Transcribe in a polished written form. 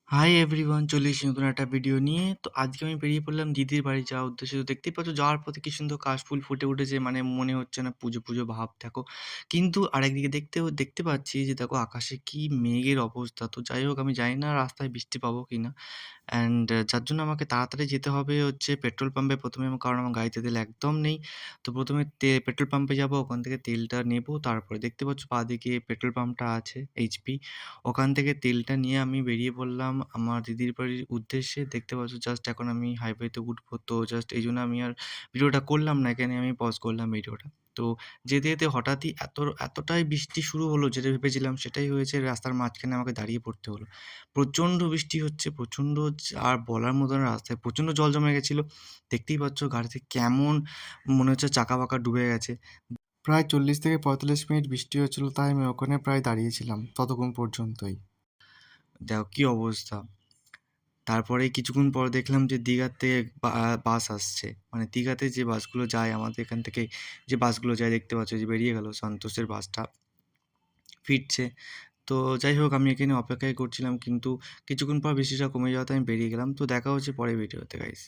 Hi everyone, চলে এসেছি নতুন একটা ভিডিও নিয়ে। তো আজকে আমি বেরিয়ে পড়লাম দিদির বাড়ি যাওয়ার উদ্দেশ্যে। তো দেখতেই পাচ্ছ যাওয়ার পথে কি সুন্দর কাশফুল ফুটে উঠেছে, মানে মনে হচ্ছে না পুজো পুজো ভাব দেখো। কিন্তু আরেকদিকে দেখতে পাচ্ছি যে দেখো আকাশে কি মেঘের অবস্থা। তো যাই হোক, আমি জানি না রাস্তায় বৃষ্টি পাবো কিনা। অ্যান্ড যার জন্য আমাকে তাড়াতাড়ি যেতে হবে হচ্ছে পেট্রোল পাম্পে প্রথমে, কারণ আমার গাড়িতে তেল একদম নেই। তো প্রথমে পেট্রোল পাম্পে যাব, ওখান থেকে তেলটা নেব। তারপরে দেখতে পাচ্ছ বাঁদিকে পেট্রোল পাম্পটা আছে, এইচপি। ওখান থেকে তেলটা নিয়ে আমি বেরিয়ে পড়লাম আমার দিদির বাড়ির উদ্দেশ্যে। দেখতে পাচ্ছ জাস্ট এখন আমি হাইওয়েতে উঠবো। তো জাস্ট এই জন্য আমি আর ভিডিওটা করলাম না, এখানে আমি পজ করলাম ভিডিওটা। তো যেতে যেতে হঠাৎই এতটাই বৃষ্টি শুরু হলো, যেটা ভেবেছিলাম সেটাই হয়েছে। রাস্তার মাঝখানে আমাকে দাঁড়িয়ে পড়তে হলো। প্রচণ্ড বৃষ্টি হচ্ছে, প্রচণ্ড হচ্ছে, আর বলার মতো না, রাস্তায় প্রচণ্ড জল জমে গেছিলো। দেখতেই পাচ্ছ গাড়িতে কেমন মনে হচ্ছে চাকা বাকা ডুবে গেছে। প্রায় 40 থেকে 45 মিনিট বৃষ্টি হচ্ছিল, তাই আমি ওখানে প্রায় দাঁড়িয়েছিলাম ততক্ষণ পর্যন্তই। দেখো কি অবস্থা। তারপরে কিছুক্ষণ পর দেখলাম যে দীঘার থেকে বাস আসছে, মানে দীঘাতে যে বাসগুলো যায় আমাদের এখান থেকে, যে বাসগুলো যায় দেখতে পাচ্ছ যে বেরিয়ে গেল সন্তোষের বাসটা, ফিরছে। তো যাই হোক, আমি এখানে অপেক্ষাই করছিলাম, কিন্তু কিছুক্ষণ পর বৃষ্টিটা কমে যাওয়াতে আমি বেরিয়ে গেলাম। তো দেখা হচ্ছে পরের ভিডিওতে গাইস।